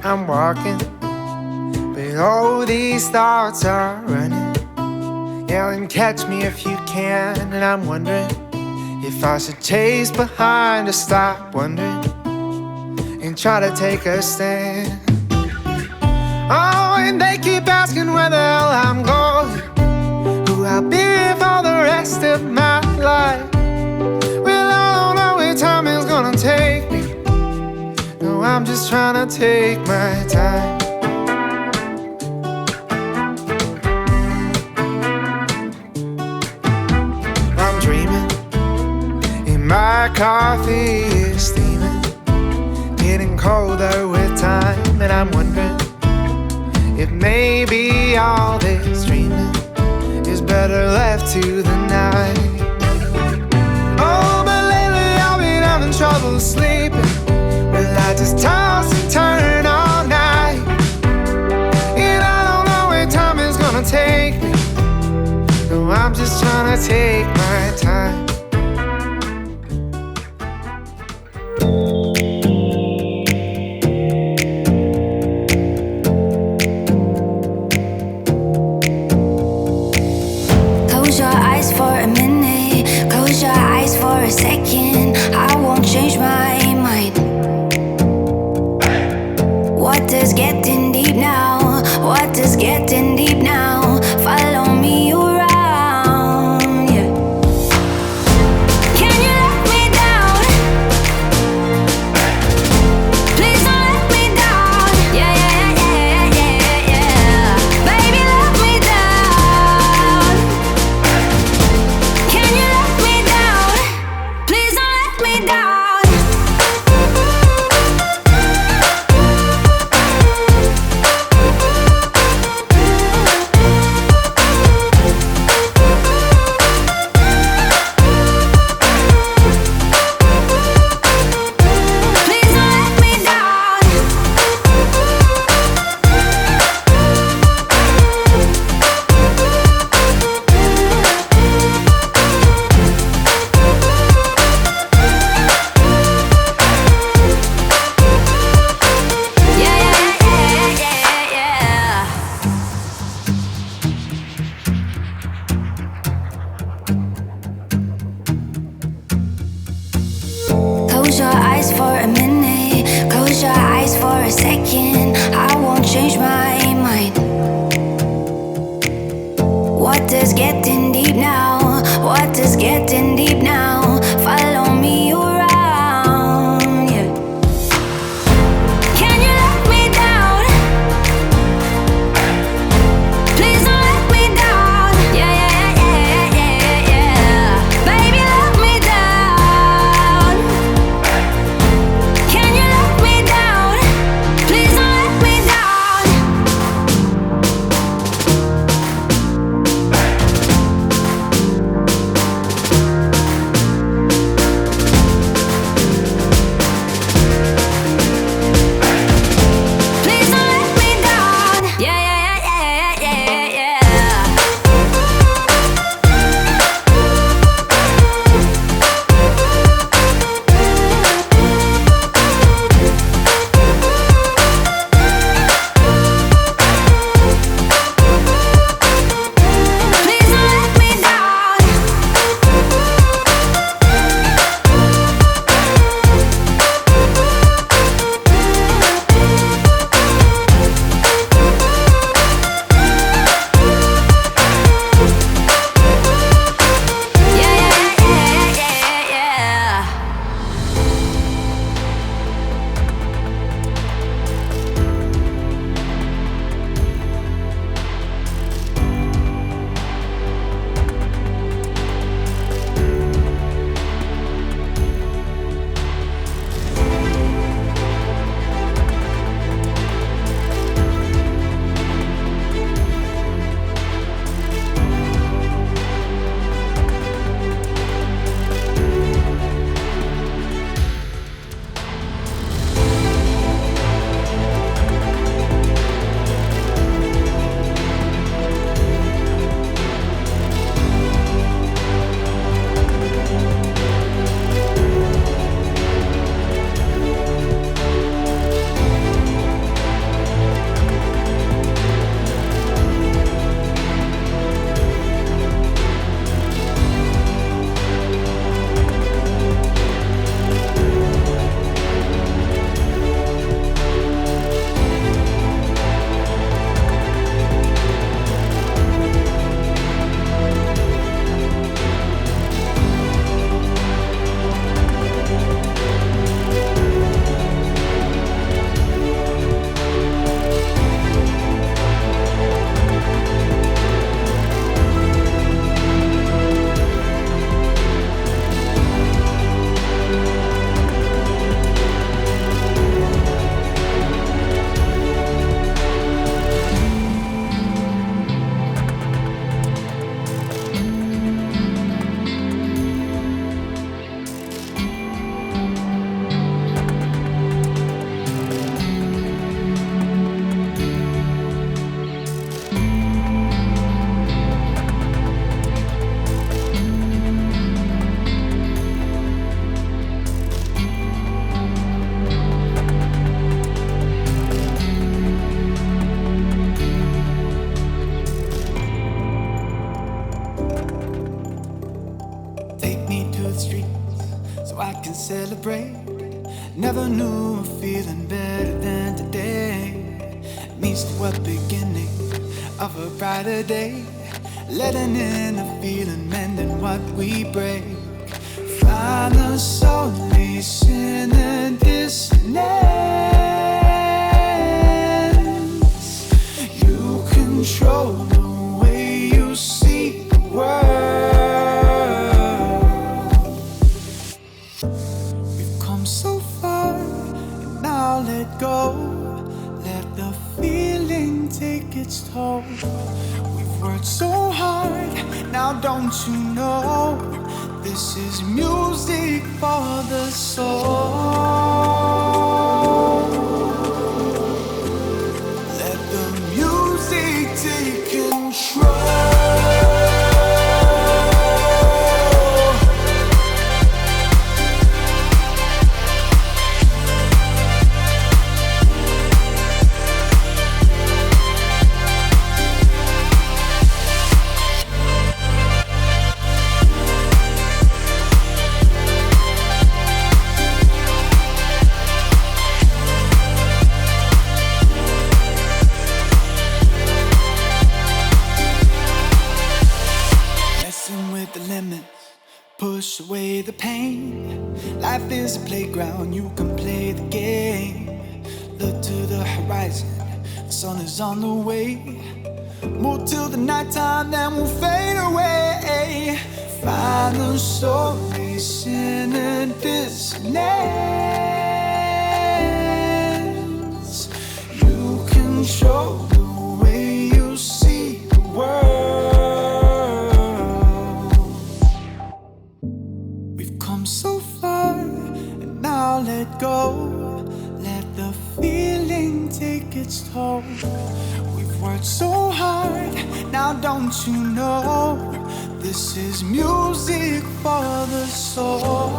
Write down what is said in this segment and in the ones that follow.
I'm walking, but all these thoughts are running, yelling catch me if you can. And I'm wondering if I should chase behind or stop wondering and try to take a stand. Oh, and they keep asking where the hell I'm going, who I'll be for the rest of my life. Well, I don't know where time is gonna take me. No, I'm just trying to take my time. I'm dreaming, and my coffee is steaming, getting colder with time. And I'm wondering if maybe all this dreaming is better left to the night. Oh, but lately I've been having trouble sleeping. Well, I just toss and turn all night, and I don't know where time is gonna take me. No, I'm just trying to take my time. Close your eyes for a minute, close your eyes for a second. I won't change my mind. What is getting deep now? What is getting deep now? Follow me around, yeah. Can you let me down? Please don't let me down. Yeah, yeah, yeah, yeah, yeah. Baby, let me down. Can you let me down? Please don't let me down. Never knew a feeling better than today. Means the beginning of a brighter day. Letting in a feeling, mending what we break. Find a solution in dissonance. You control the way you see the world. We've come so far, and now let go. Let the feeling take its toll. We've worked so hard, now don't you know? This is music for the soul. Let the music take control. Push away the pain. Life is a playground, you can play the game. Look to the horizon, the sun is on the way. Move till the nighttime, then we'll fade away. Find the solution in dissonance. You control the way you see the world. So far, and now let go. Let the feeling take its toll. We've worked so hard, now don't you know? This is music for the soul.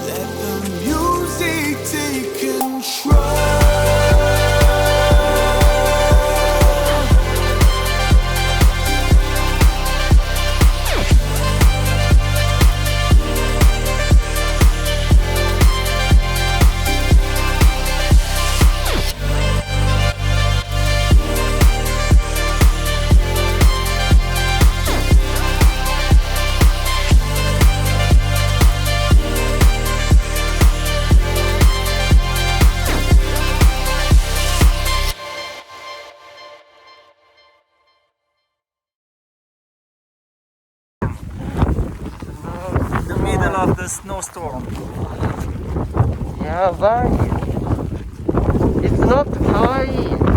Let the music take control. Of the snowstorm. Yeah, why? It's not kawaii.